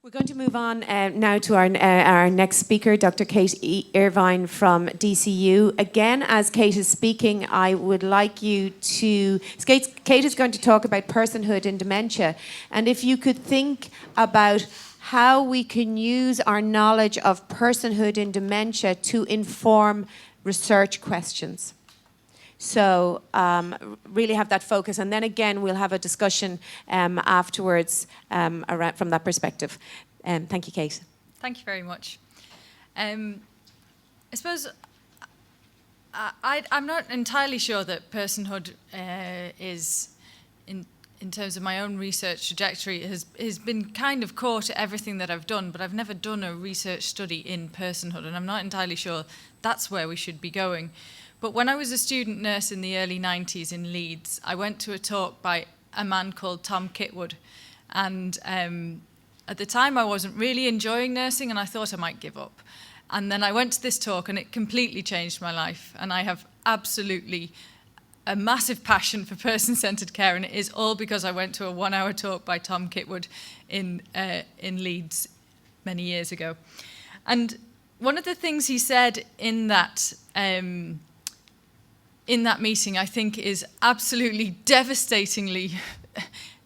We're going to move on now to our next speaker, Dr. Kate Irvine from DCU. Again, as Kate is speaking, I would like you to... Kate is going to talk about personhood in dementia. And if you could think about how we can use our knowledge of personhood in dementia to inform research questions. So really have that focus, and then again we'll have a discussion afterwards around, from that perspective. Thank you, Kate. Thank you very much. I suppose I'm not entirely sure that personhood is, in terms of my own research trajectory, has been kind of core to everything that I've done, but I've never done a research study in personhood, and I'm not entirely sure that's where we should be going. But when I was a student nurse in the early 90s in Leeds, I went to a talk by a man called Tom Kitwood. And at the time, I wasn't really enjoying nursing, and I thought I might give up. And then I went to this talk, and it completely changed my life. And I have absolutely a massive passion for person-centered care, and it is all because I went to a one-hour talk by Tom Kitwood in Leeds many years ago. And one of the things he said in that meeting, I think, is absolutely devastatingly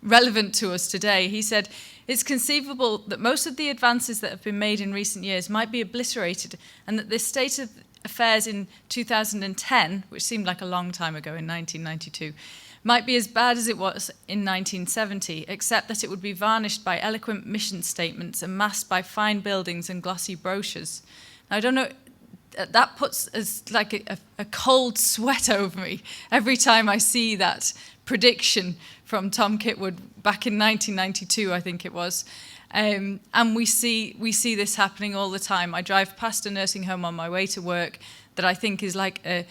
relevant to us today. He said, "It's conceivable that most of the advances that have been made in recent years might be obliterated, and that this state of affairs in 2010, which seemed like a long time ago in 1992, might be as bad as it was in 1970, except that it would be varnished by eloquent mission statements and masked by fine buildings and glossy brochures." Now, I don't know, that puts as like a cold sweat over me every time I see that prediction from Tom Kitwood back in 1992, I think it was. And we see this happening all the time. I drive past a nursing home on my way to work that I think is like a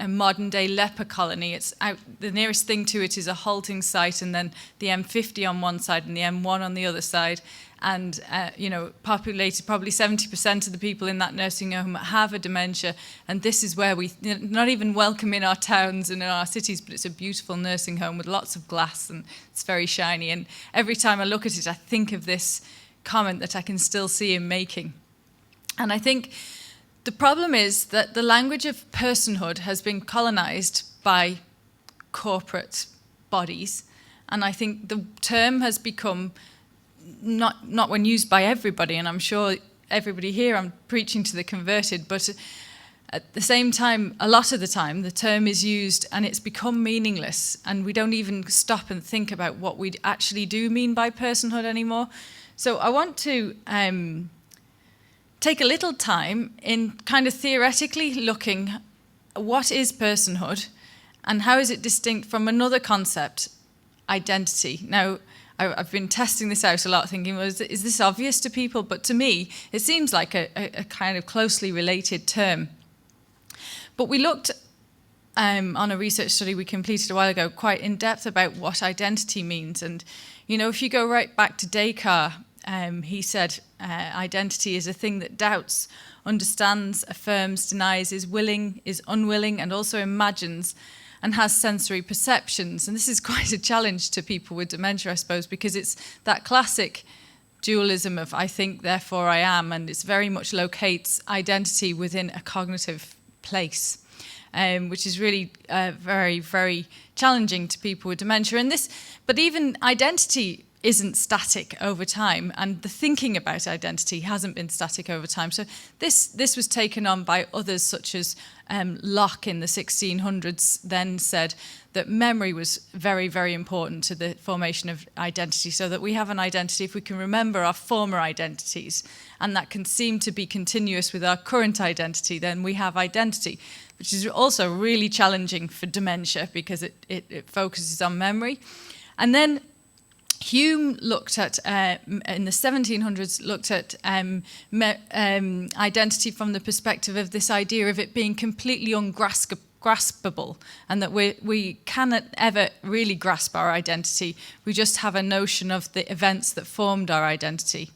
modern-day leper colony. It's out, the nearest thing to it is a halting site, and then the M50 on one side and the M1 on the other side. And, you know, populated, probably 70% of the people in that nursing home have a dementia. And this is where we, not even welcome in our towns and in our cities, but it's a beautiful nursing home with lots of glass, and it's very shiny. And every time I look at it, I think of this comment that I can still see him making. And I think the problem is that the language of personhood has been colonized by corporate bodies. And I think the term has become not when used by everybody, and I'm sure everybody here, I'm preaching to the converted, but at the same time, a lot of the time, the term is used and it's become meaningless, and we don't even stop and think about what we actually do mean by personhood anymore. So I want to take a little time in kind of theoretically looking at what is personhood and how is it distinct from another concept, identity. Now, I've been testing this out a lot, thinking, well, is this obvious to people? But to me, it seems like a kind of closely related term. But we looked on a research study we completed a while ago quite in depth about what identity means. And, you know, if you go right back to Descartes, he said identity is a thing that doubts, understands, affirms, denies, is willing, is unwilling, and also imagines, and has sensory perceptions. And this is quite a challenge to people with dementia, I suppose, because it's that classic dualism of I think, therefore I am, and it's very much locates identity within a cognitive place, which is really very, very challenging to people with dementia. And but even identity isn't static over time, and the thinking about identity hasn't been static over time. So this was taken on by others, such as Locke in the 1600s then said that memory was very, very important to the formation of identity, so that we have an identity if we can remember our former identities, and that can seem to be continuous with our current identity, then we have identity, which is also really challenging for dementia because it focuses on memory. And then Hume looked at, in the 1700s, looked at identity from the perspective of this idea of it being completely ungraspable, and that we cannot ever really grasp our identity. We just have a notion of the events that formed our identity.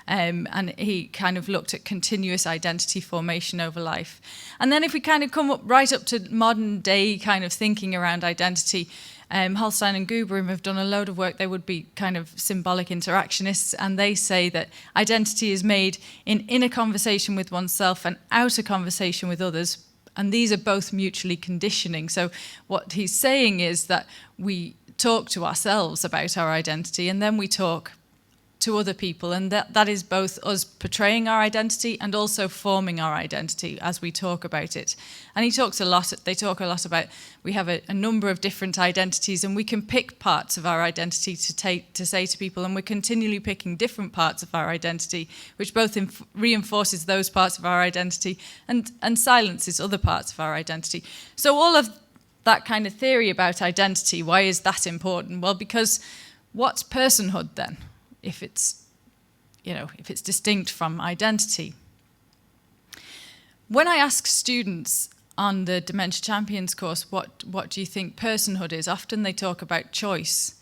And he kind of looked at continuous identity formation over life. And then if we kind of come right up to modern day kind of thinking around identity, Hallstein and Guberim have done a load of work. They would be kind of symbolic interactionists, and they say that identity is made in inner conversation with oneself and outer conversation with others, and these are both mutually conditioning. So what he's saying is that we talk to ourselves about our identity, and then we talk to other people, and that is both us portraying our identity and also forming our identity as we talk about it. And they talk a lot about we have a number of different identities, and we can pick parts of our identity to say to people, and we're continually picking different parts of our identity, which both reinforces those parts of our identity and silences other parts of our identity. So all of that kind of theory about identity, why is that important? Well, because what's personhood then? If it's distinct from identity. When I ask students on the Dementia Champions course, what do you think personhood is? Often they talk about choice,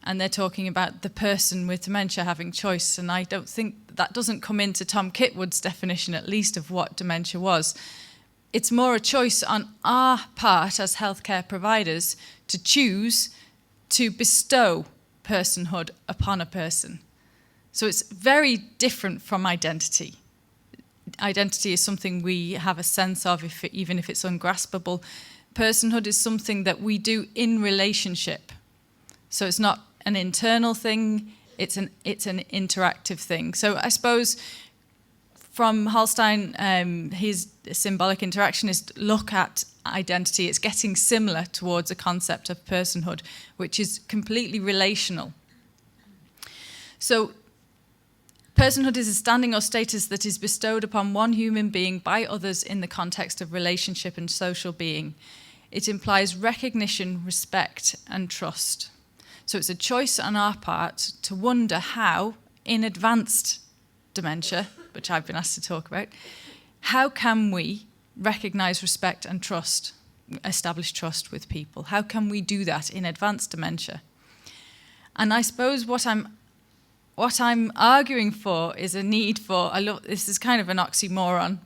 and they're talking about the person with dementia having choice, and I don't think that doesn't come into Tom Kitwood's definition, at least, of what dementia was. It's more a choice on our part as healthcare providers to choose to bestow personhood upon a person. So it's very different from identity. Identity is something we have a sense of, even if it's ungraspable. Personhood is something that we do in relationship. So it's not an internal thing, it's an interactive thing. So I suppose from Hallstein, his symbolic interactionist look at identity, it's getting similar towards a concept of personhood, which is completely relational. So personhood is a standing or status that is bestowed upon one human being by others in the context of relationship and social being. It implies recognition, respect, and trust. So it's a choice on our part to wonder how, in advanced dementia, which I've been asked to talk about, how can we recognise, respect and trust, establish trust with people? How can we do that in advanced dementia? And I suppose what I'm arguing for is a need for, this is kind of an oxymoron,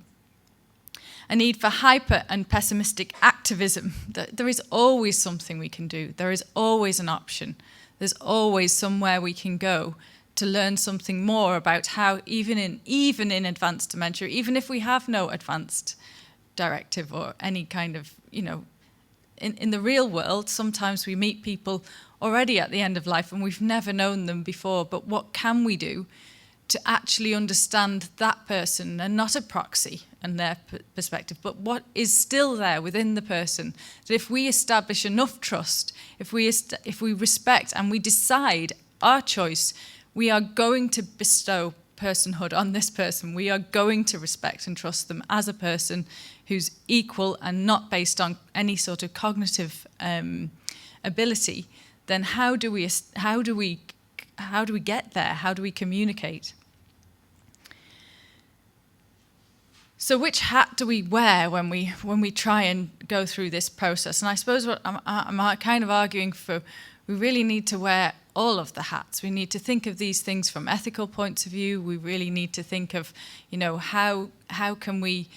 a need for hyper and pessimistic activism. There is always something we can do. There is always an option. There's always somewhere we can go to learn something more about how, even in advanced dementia, even if we have no advanced directive or any kind of, in the real world, sometimes we meet people already at the end of life and we've never known them before, but what can we do to actually understand that person, and not a proxy and their perspective, but what is still there within the person, that if we establish enough trust, if we respect and we decide our choice, we are going to bestow personhood on this person. We are going to respect and trust them as a person who's equal and not based on any sort of cognitive ability. Then how do we get there? How do we communicate? So which hat do we wear when we try and go through this process? And I suppose what I'm kind of arguing for, we really need to wear all of the hats. We need to think of these things from ethical points of view. We really need to think of, how can we,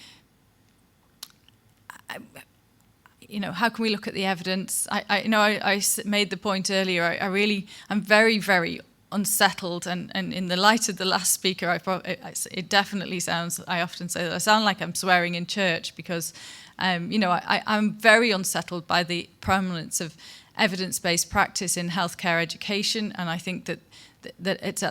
how can we look at the evidence? I made the point earlier. I'm very, very unsettled, and in the light of the last speaker, it definitely sounds. I often say that I sound like I'm swearing in church because, I'm very unsettled by the prominence of evidence-based practice in healthcare education, and I think that it's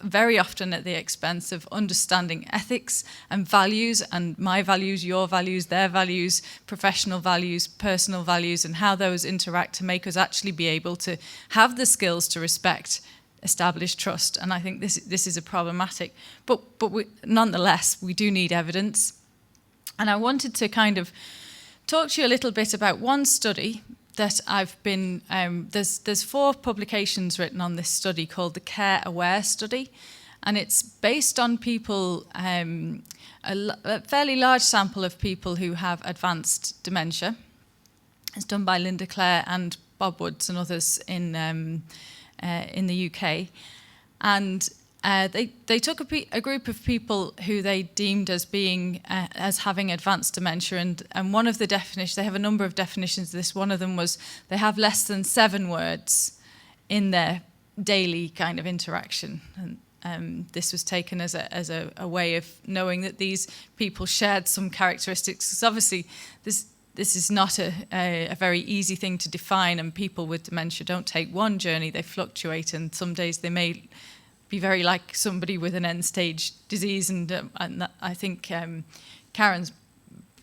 very often at the expense of understanding ethics and values, and my values, your values, their values, professional values, personal values, and how those interact to make us actually be able to have the skills to respect, establish trust. And I think this is a problematic, but nonetheless, we do need evidence. And I wanted to kind of talk to you a little bit about one study that I've been, there's 4 publications written on this study called the Care Aware Study, and it's based on people, a fairly large sample of people who have advanced dementia. It's done by Linda Clare and Bob Woods and others in the UK, and they took a group of people who they deemed as being as having advanced dementia, and one of the definitions, they have a number of definitions of this. One of them was they have less than 7 words in their daily kind of interaction, and this was taken as a way of knowing that these people shared some characteristics. Because obviously this is not a very easy thing to define, and people with dementia don't take one journey, they fluctuate, and some days they may be very like somebody with an end-stage disease, and I think Karen's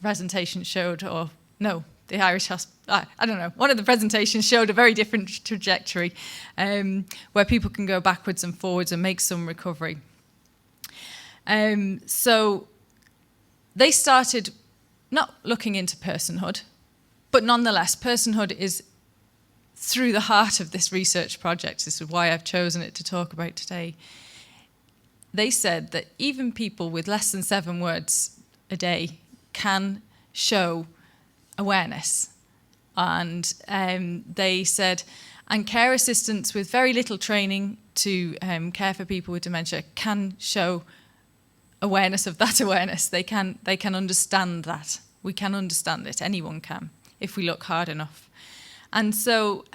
presentation showed, or no, the Irish I don't know, one of the presentations showed a very different trajectory where people can go backwards and forwards and make some recovery. So they started not looking into personhood, but nonetheless, personhood is through the heart of this research project. This is why I've chosen it to talk about today. They said that even people with less than 7 words a day can show awareness. And they said, and care assistants with very little training to care for people with dementia can show awareness of that awareness. They can understand that. We can understand it. Anyone can, if we look hard enough. And so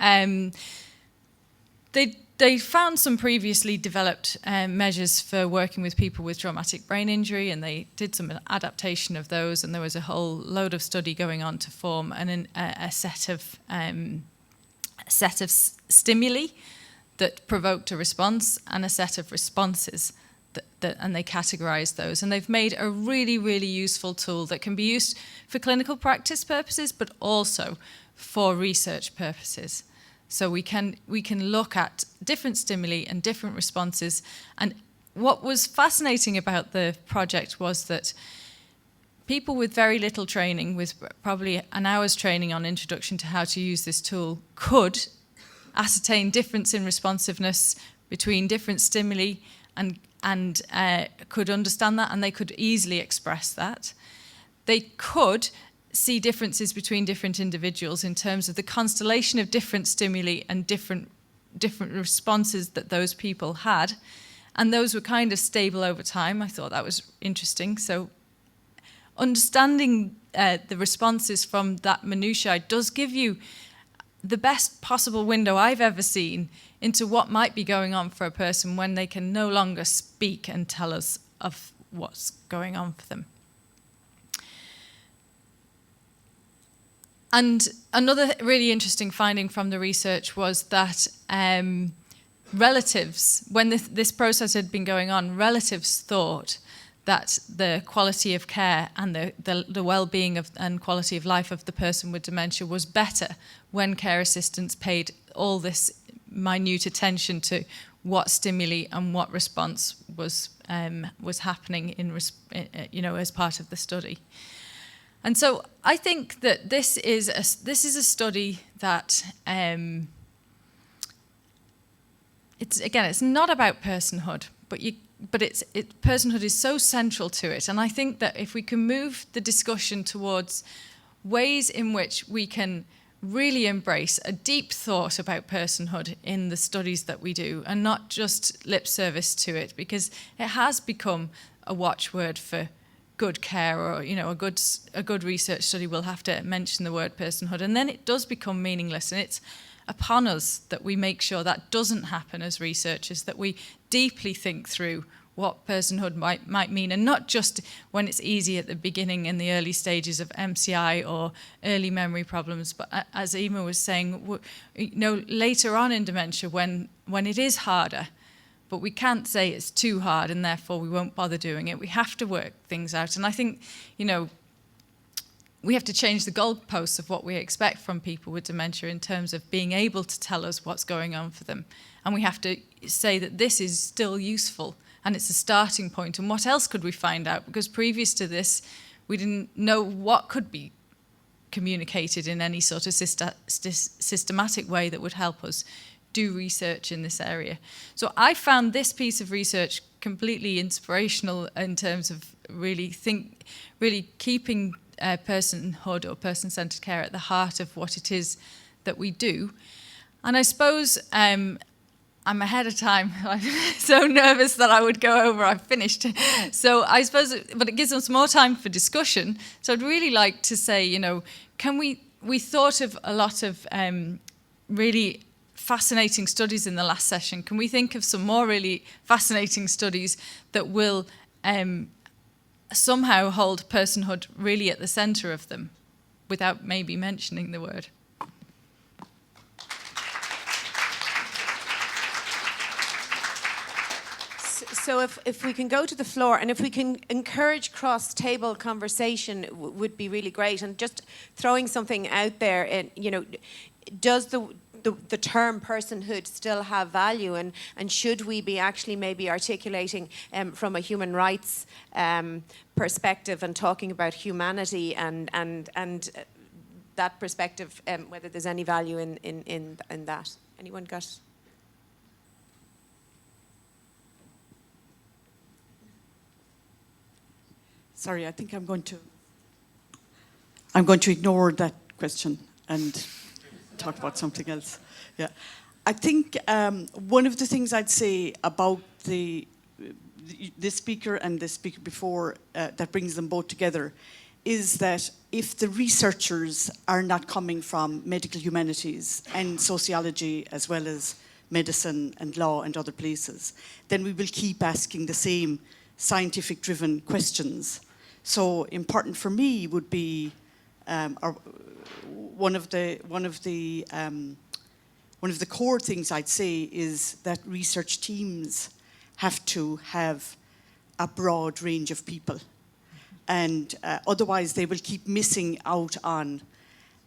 they found some previously developed measures for working with people with traumatic brain injury, and they did some adaptation of those, and there was a whole load of study going on to form a set of stimuli that provoked a response and a set of responses, and they categorized those. And they've made a really, really useful tool that can be used for clinical practice purposes, but also for research purposes. So we can look at different stimuli and different responses. And what was fascinating about the project was that people with very little training, with probably an hour's training on introduction to how to use this tool, could ascertain difference in responsiveness between different stimuli and could understand that, and they could easily express that. They could see differences between different individuals in terms of the constellation of different stimuli and different responses that those people had, and those were kind of stable over time. I thought that was interesting. So understanding the responses from that minutiae does give you the best possible window I've ever seen into what might be going on for a person when they can no longer speak and tell us of what's going on for them. And another really interesting finding from the research was that relatives, when this process had been going on, relatives thought that the quality of care and the well-being and quality of life of the person with dementia was better when care assistants paid all this minute attention to what stimuli and what response was happening as part of the study. And so I think that this is a study that it's not about personhood, but personhood is so central to it. And I think that if we can move the discussion towards ways in which we can really embrace a deep thought about personhood in the studies that we do, and not just lip service to it, because it has become a watchword for good care, or a good research study will have to mention the word personhood, and then it does become meaningless. And it's upon us that we make sure that doesn't happen as researchers, that we deeply think through what personhood might mean, and not just when it's easy at the beginning in the early stages of MCI or early memory problems, but as Emma was saying, later on in dementia when it is harder. But we can't say it's too hard and therefore we won't bother doing it. We have to work things out. And I think, we have to change the goalposts of what we expect from people with dementia in terms of being able to tell us what's going on for them. And we have to say that this is still useful and it's a starting point. And what else could we find out? Because previous to this, we didn't know what could be communicated in any sort of systematic way that would help us do research in this area. So I found this piece of research completely inspirational in terms of really keeping personhood or person-centered care at the heart of what it is that we do. And I suppose I'm ahead of time. I'm so nervous that I would go over. I've finished. So I suppose, but it gives us more time for discussion. So I'd really like to say, you know, can we thought of a lot of really fascinating studies in the last session. Can we think of some more really fascinating studies that will somehow hold personhood really at the centre of them without maybe mentioning the word? So if we can go to the floor and if we can encourage cross-table conversation would be really great. And just throwing something out there, you know, does the term personhood still have value, and should we be actually maybe articulating from a human rights perspective and talking about humanity and that perspective, whether there's any value in that? Anyone got? Sorry, I think I'm going to ignore that question and talk about something else. Yeah, I think one of the things I'd say about this speaker and the speaker before that brings them both together is that if the researchers are not coming from medical humanities and sociology as well as medicine and law and other places, then we will keep asking the same scientific-driven questions. So important for me would be one of the core things I'd say is that research teams have to have a broad range of people, and otherwise they will keep missing out on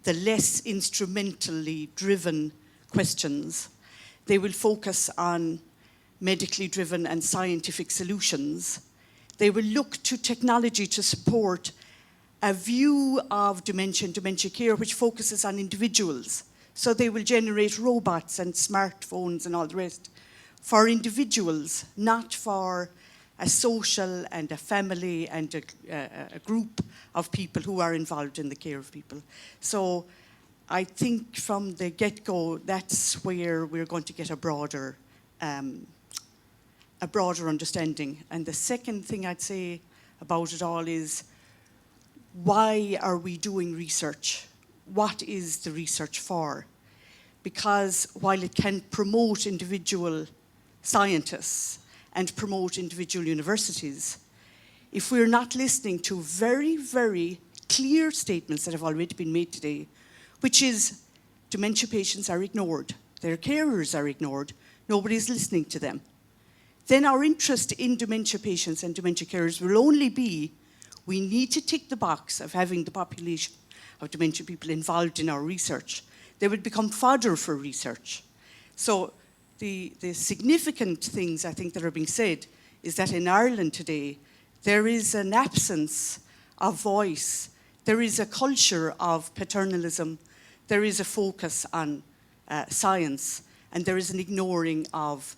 the less instrumentally driven questions. They will focus on medically driven and scientific solutions. They will look to technology to support a view of dementia and dementia care which focuses on individuals. So they will generate robots and smartphones and all the rest for individuals, not for a social and a family and a group of people who are involved in the care of people. So I think from the get-go, that's where we're going to get a broader understanding. And the second thing I'd say about it all is, why are we doing research? What is the research for? Because while it can promote individual scientists and promote individual universities, if we're not listening to very, very clear statements that have already been made today, which is dementia patients are ignored, their carers are ignored, nobody's listening to them, then our interest in dementia patients and dementia carers will only be, we need to tick the box of having the population of dementia people involved in our research. They would become fodder for research. So the significant things I think that are being said is that in Ireland today, there is an absence of voice. There is a culture of paternalism. There is a focus on science, and there is an ignoring of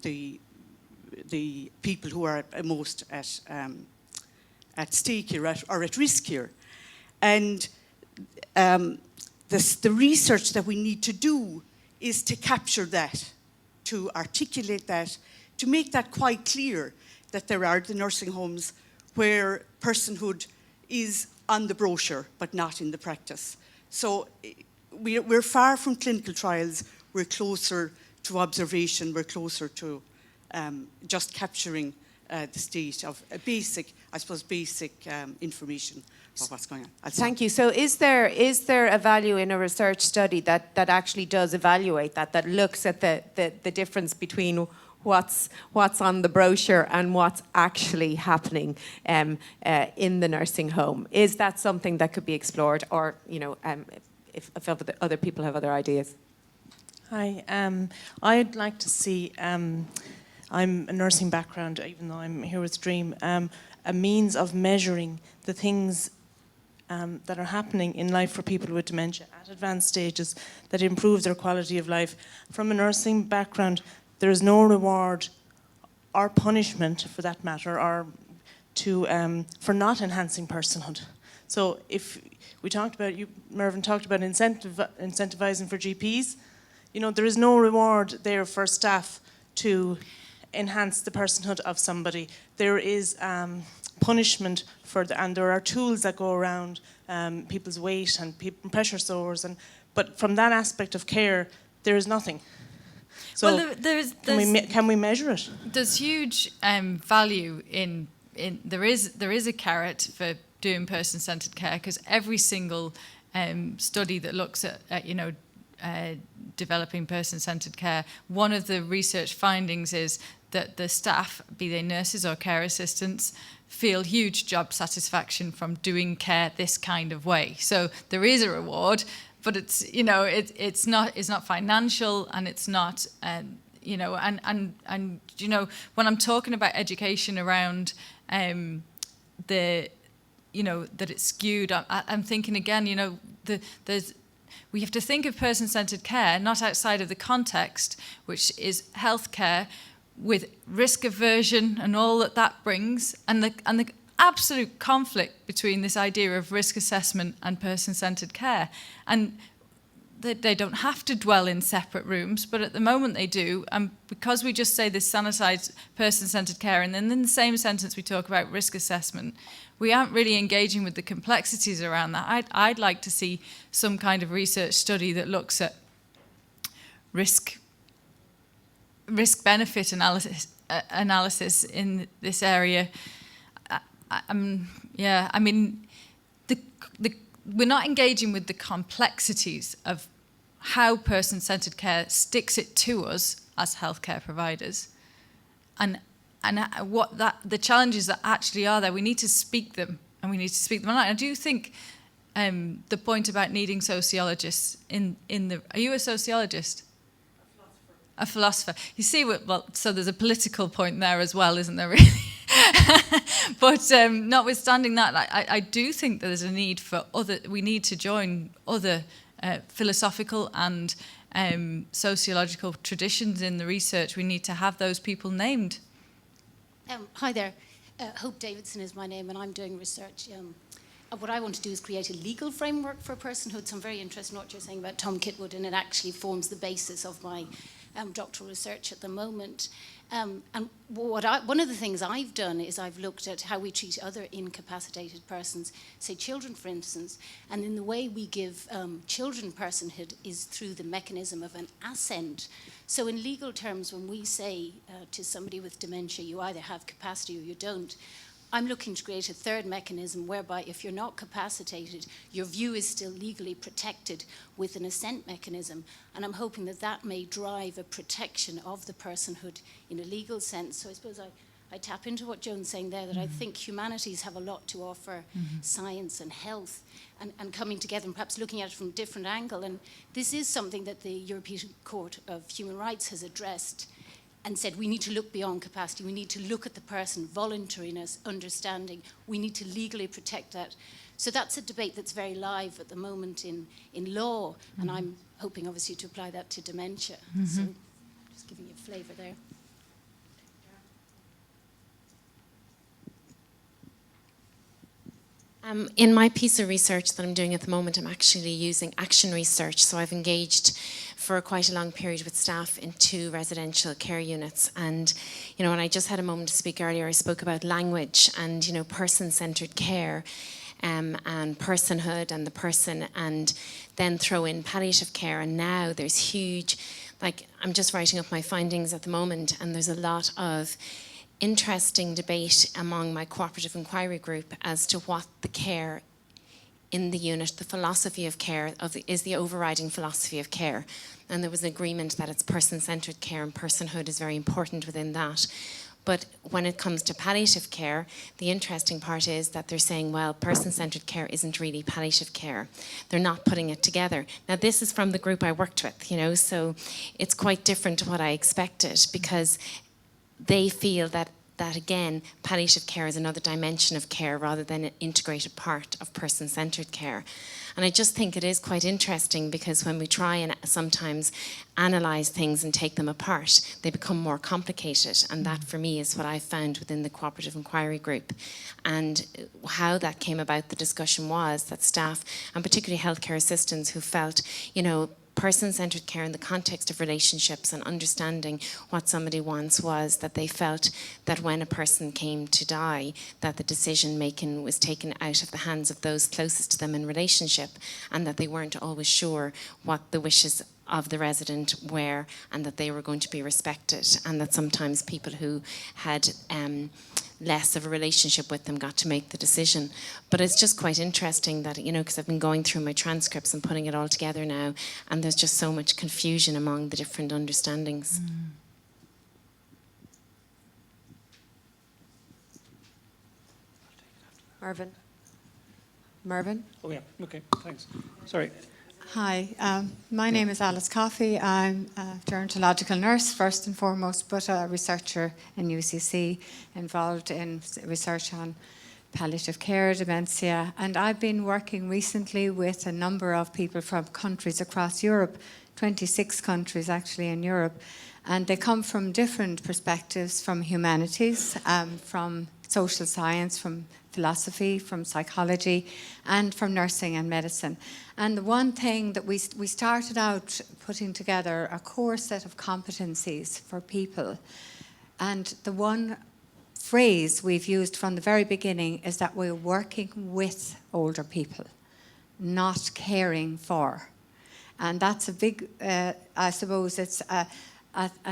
the people who are most at stake here or at risk here. And the research that we need to do is to capture that, to articulate that, to make that quite clear that there are the nursing homes where personhood is on the brochure but not in the practice. So we're far from clinical trials. We're closer to observation. We're closer to just capturing the state of basic information of what's going on. Thank you. So is there a value in a research study that actually does evaluate that looks at the difference between what's on the brochure and what's actually happening in the nursing home? Is that something that could be explored, or if other people have other ideas? Hi, I'd like to see, I'm a nursing background, even though I'm here with Dream, a means of measuring the things that are happening in life for people with dementia at advanced stages that improve their quality of life. From a nursing background, there is no reward or punishment, for that matter, or for not enhancing personhood. So if we talked about, Mervyn talked about incentivizing for GPs, you know, there is no reward there for staff to enhance the personhood of somebody. There is punishment and there are tools that go around people's weight and pressure sores, but from that aspect of care, there is nothing. So well, can we measure it? There's huge value in there is a carrot for doing person-centered care, because every single study that looks at developing person-centered care, one of the research findings is that the staff, be they nurses or care assistants, feel huge job satisfaction from doing care this kind of way. So there is a reward, but it's not financial, and it's not and when I'm talking about education around that it's skewed, I'm thinking again, we have to think of person-centered care not outside of the context, which is healthcare, with risk aversion and all that brings, and the absolute conflict between this idea of risk assessment and person-centered care. And they don't have to dwell in separate rooms, but at the moment they do. And because we just say this sanitized person-centered care, and then in the same sentence we talk about risk assessment, we aren't really engaging with the complexities around that. I'd like to see some kind of research study that looks at risk-benefit analysis in this area. We're not engaging with the complexities of how person-centered care sticks it to us as healthcare providers, and the challenges that actually are there. We need to speak them, and we need to speak them. And I do think the point about needing sociologists are you a sociologist? A philosopher. You see, so there's a political point there as well, isn't there, really? But notwithstanding that, I do think that there's a need for we need to join other philosophical and sociological traditions in the research. We need to have those people named. Hi there. Hope Davidson is my name, and I'm doing research. What I want to do is create a legal framework for personhood. So I'm very interested in what you're saying about Tom Kitwood, and it actually forms the basis of my doctoral research at the moment. And one of the things I've done is I've looked at how we treat other incapacitated persons, say children, for instance, and in the way we give children personhood is through the mechanism of an assent. So in legal terms, when we say to somebody with dementia, you either have capacity or you don't, I'm looking to create a third mechanism whereby if you're not capacitated, your view is still legally protected with an assent mechanism. And I'm hoping that that may drive a protection of the personhood in a legal sense. So I suppose I tap into what Joan's saying there, that I think humanities have a lot to offer, science and health, and coming together and perhaps looking at it from a different angle. And this is something that the European Court of Human Rights has addressed and said we need to look beyond capacity. We need to look at the person, voluntariness, understanding. We need to legally protect that. So that's a debate that's very live at the moment in law, and I'm hoping obviously to apply that to dementia. So just giving you a flavour there. In my piece of research that I'm doing at the moment, I'm actually using action research. So I've engaged for quite a long period with staff in 2 residential care units. And, when I just had a moment to speak earlier, I spoke about language and, person-centered care and personhood and the person, and then throw in palliative care. And now there's huge, I'm just writing up my findings at the moment, and there's a lot of interesting debate among my cooperative inquiry group as to what the care in the unit, the philosophy of care is the overriding philosophy of care. And there was an agreement that it's person-centered care, and personhood is very important within that. But when it comes to palliative care, the interesting part is that they're saying, well, person-centered care isn't really palliative care. They're not putting it together. Now, this is from the group I worked with, so it's quite different to what I expected, because they feel that again, palliative care is another dimension of care rather than an integrated part of person-centered care. And I just think it is quite interesting, because when we try and sometimes analyse things and take them apart, they become more complicated. And that, for me, is what I found within the cooperative inquiry group. And how that came about, the discussion was that staff, and particularly healthcare assistants who felt, person-centered care in the context of relationships and understanding what somebody wants was that they felt that when a person came to die, that the decision-making was taken out of the hands of those closest to them in relationship, and that they weren't always sure what the wishes of the resident were, and that they were going to be respected, and that sometimes people who had less of a relationship with them got to make the decision. But it's just quite interesting that, you know, because I've been going through my transcripts and putting it all together now, and there's just so much confusion among the different understandings. Mervyn? Oh yeah, okay, thanks. Sorry. Hi, my name is Alice Coffey. I'm a gerontological nurse first and foremost, but a researcher in UCC involved in research on palliative care, dementia, and I've been working recently with a number of people from countries across Europe, 26 countries actually in Europe, and they come from different perspectives, from humanities, from social science, from philosophy, from psychology, and from nursing and medicine. And the one thing that we started out putting together a core set of competencies for people. And the one phrase we've used from the very beginning is that we're working with older people, not caring for. And that's a big, I suppose it's a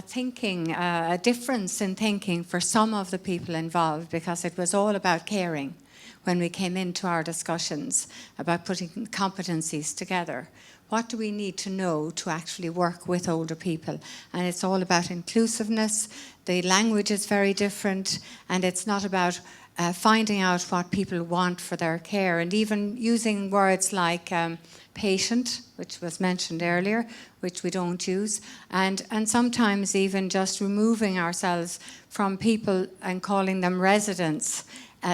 thinking, a difference in thinking for some of the people involved, because it was all about caring when we came into our discussions about putting competencies together. What do we need to know to actually work with older people? And it's all about inclusiveness. The language is very different, and it's not about finding out what people want for their care, and even using words like patient, which was mentioned earlier, which we don't use, and sometimes even just removing ourselves from people and calling them residents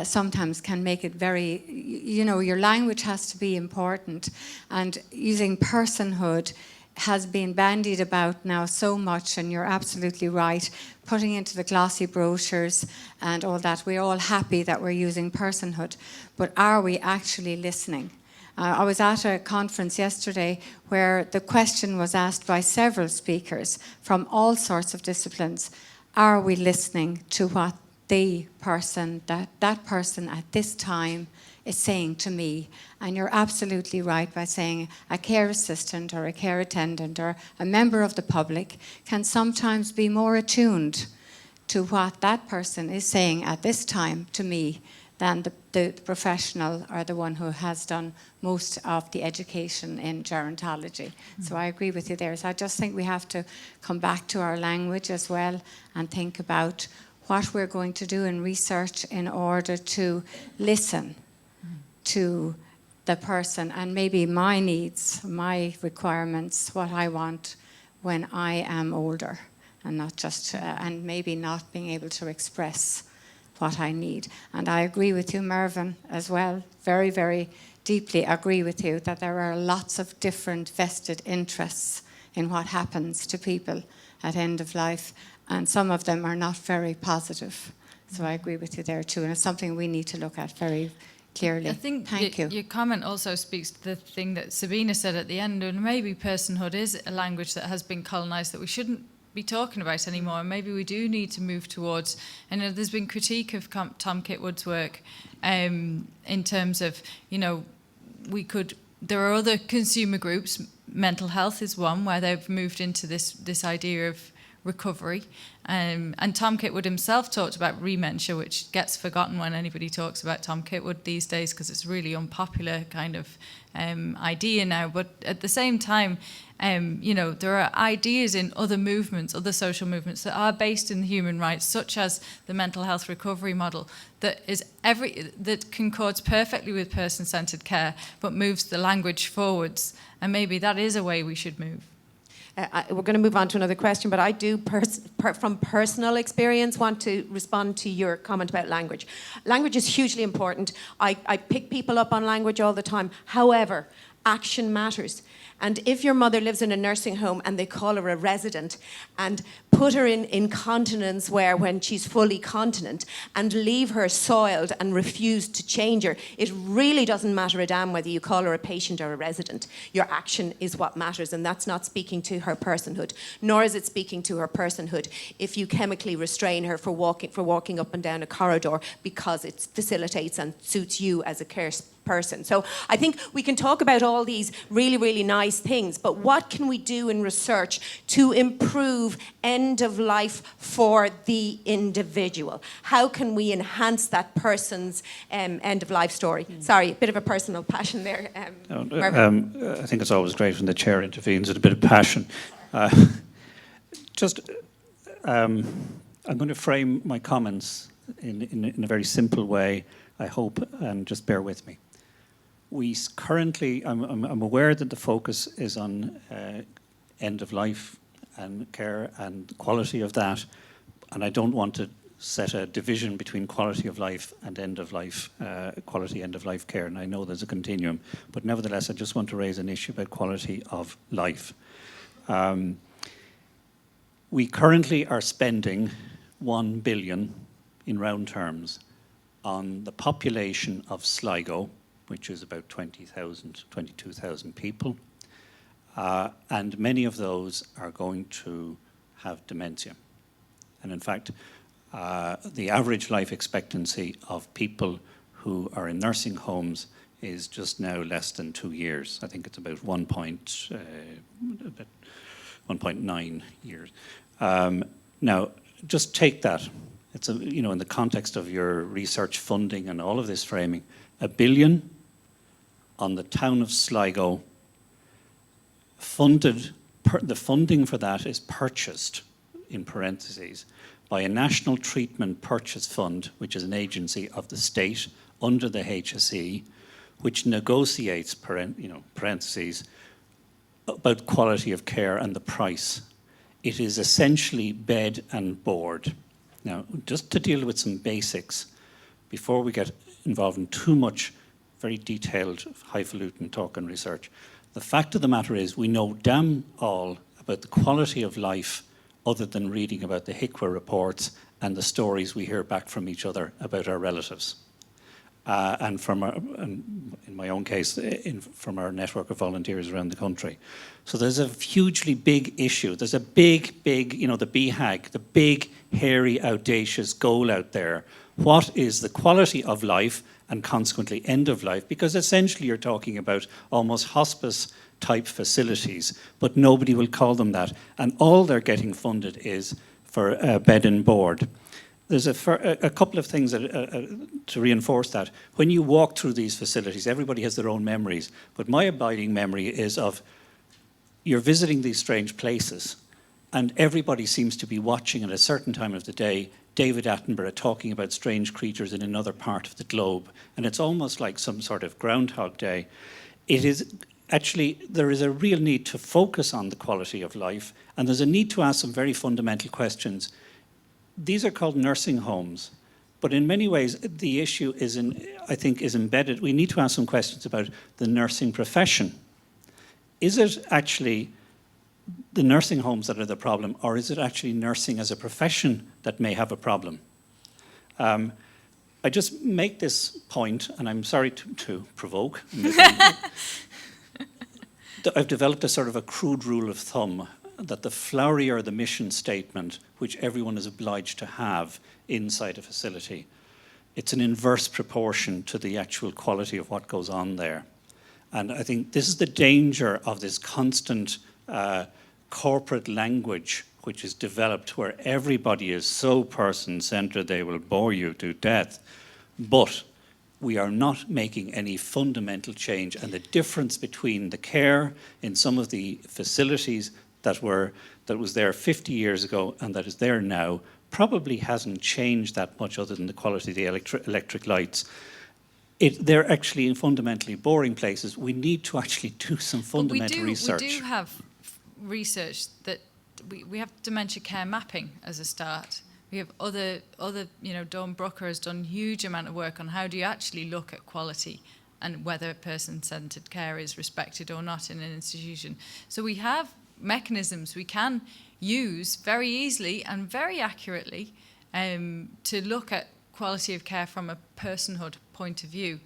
sometimes can make it very, you know, your language has to be important. And using personhood has been bandied about now so much, and you're absolutely right, putting into the glossy brochures and all that. We're all happy that we're using personhood, but are we actually listening? I was at a conference yesterday where the question was asked by several speakers from all sorts of disciplines. Are we listening to what the person, that person at this time is saying to me? And you're absolutely right by saying a care assistant or a care attendant or a member of the public can sometimes be more attuned to what that person is saying at this time to me than the professional or the one who has done most of the education in gerontology. So I agree with you there. So I just think we have to come back to our language as well and think about what we're going to do in research in order to listen to the person and maybe my needs, my requirements, what I want when I am older, and not just, and maybe not being able to express what I need. And I agree with you, Mervyn, as well, very, very deeply agree with you that there are lots of different vested interests in what happens to people at end of life, and some of them are not very positive. So I agree with you there too, and it's something we need to look at very clearly. I think Thank you. Your comment also speaks to the thing that Sabina said at the end, and maybe personhood is a language that has been colonised that we shouldn't be talking about anymore, and maybe we do need to move towards. And there's been critique of Tom Kitwood's work in terms of, you know, there are other consumer groups. Mental health is one where they've moved into this idea of recovery. And Tom Kitwood himself talked about rementia, which gets forgotten when anybody talks about Tom Kitwood these days because it's a really unpopular kind of idea now. But at the same time, you know, there are ideas in other movements, other social movements that are based in human rights, such as the mental health recovery model, that concords perfectly with person-centered care, but moves the language forwards. And maybe that is a way we should move. We're going to move on to another question, but I do, from personal experience, want to respond to your comment about language. Language is hugely important. I pick people up on language all the time. However, Action matters. And if your mother lives in a nursing home and they call her a resident and put her in incontinence wear when she's fully continent and leave her soiled and refuse to change her, it really doesn't matter a damn whether you call her a patient or a resident. Your action is what matters, and that's not speaking to her personhood, nor is it speaking to her personhood if you chemically restrain her for walking up and down a corridor because it facilitates and suits you as a care person. So I think we can talk about all these really, really nice things, but what can we do in research to improve end of life for the individual? How can we enhance that person's end of life story? Sorry, a bit of a personal passion there. I think it's always great when the chair intervenes with a bit of passion. I'm going to frame my comments in a very simple way, I hope, and just bear with me. We currently, I'm aware that the focus is on end of life and care and the quality of that, and I don't want to set a division between quality of life and end of life, quality end of life care, and I know there's a continuum, but nevertheless I just want to raise an issue about quality of life. We currently are spending 1 billion in round terms on the population of Sligo, which is about 20,000, 22,000 people. And many of those are going to have dementia. And in fact, the average life expectancy of people who are in nursing homes is just now less than 2 years. I think it's about 1.9 years. Now, just take that. It's in the context of your research funding and all of this framing, 1 billion on the town of Sligo, the funding for that is purchased, in parentheses, by a National Treatment Purchase Fund, which is an agency of the state under the HSE, which negotiates, parentheses, about quality of care and the price. It is essentially bed and board. Now, just to deal with some basics, before we get involved in too much very detailed, highfalutin talk and research, the fact of the matter is we know damn all about the quality of life other than reading about the HICWA reports and the stories we hear back from each other about our relatives. And in my own case, from our network of volunteers around the country. So there's a hugely big issue. There's a big, the BHAG, the big, hairy, audacious goal out there. What is the quality of life and consequently end of life? Because essentially you're talking about almost hospice type facilities, but nobody will call them that. And all they're getting funded is for bed and board. There's a couple of things to reinforce that. When you walk through these facilities, everybody has their own memories, but my abiding memory is of you're visiting these strange places and everybody seems to be watching at a certain time of the day David Attenborough talking about strange creatures in another part of the globe, and it's almost like some sort of Groundhog Day. It is actually, there is a real need to focus on the quality of life, and there's a need to ask some very fundamental questions. These are called nursing homes, but in many ways the issue is, I think, is embedded. We need to ask some questions about the nursing profession. Is it actually the nursing homes that are the problem, or is it actually nursing as a profession that may have a problem? I just make this point, and I'm sorry to provoke. I've developed a sort of a crude rule of thumb that the flowerier the mission statement, which everyone is obliged to have inside a facility, it's an inverse proportion to the actual quality of what goes on there. And I think this is the danger of this constant corporate language which is developed where everybody is so person-centered they will bore you to death. But we are not making any fundamental change, and the difference between the care in some of the facilities that was there 50 years ago and that is there now probably hasn't changed that much other than the quality of the electric lights. They're actually fundamentally boring places. We need to actually do some fundamental research. We do have research that we have dementia care mapping as a start. We have other Dawn Brooker has done a huge amount of work on how do you actually look at quality and whether person-centred care is respected or not in an institution. So we have mechanisms we can use very easily and very accurately to look at quality of care from a personhood point of view.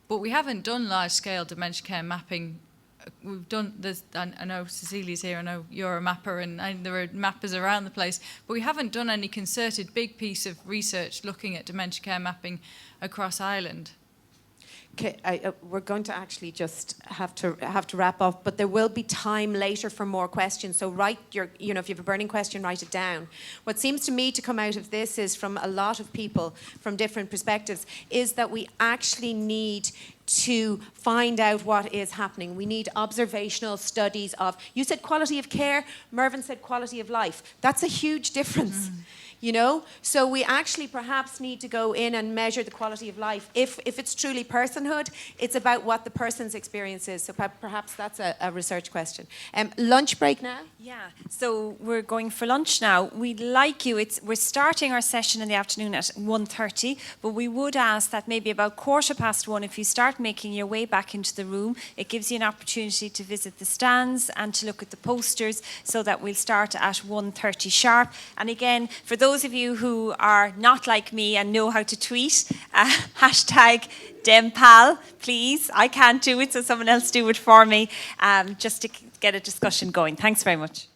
But we haven't done large-scale dementia care mapping. We've done this. I know Cecilia's here. I know you're a mapper, and there are mappers around the place. But we haven't done any concerted big piece of research looking at dementia care mapping across Ireland. Okay, we're going to actually just have to wrap up, but there will be time later for more questions. So write if you have a burning question, write it down. What seems to me to come out of this is, from a lot of people from different perspectives, is that we actually need to find out what is happening. We need observational studies of, you said quality of care, Mervyn said quality of life. That's a huge difference. So we actually perhaps need to go in and measure the quality of life. If it's truly personhood, it's about what the person's experience is. So perhaps that's a research question. Lunch break now? Yeah, so we're going for lunch now. We'd like you, we're starting our session in the afternoon at 1:30, but we would ask that maybe about 1:15, if you start making your way back into the room, it gives you an opportunity to visit the stands and to look at the posters, so that we'll start at 1:30 sharp. And again, for those of you who are not like me and know how to tweet, hashtag DemPal, please. I can't do it, so someone else do it for me, just to get a discussion going. Thanks very much.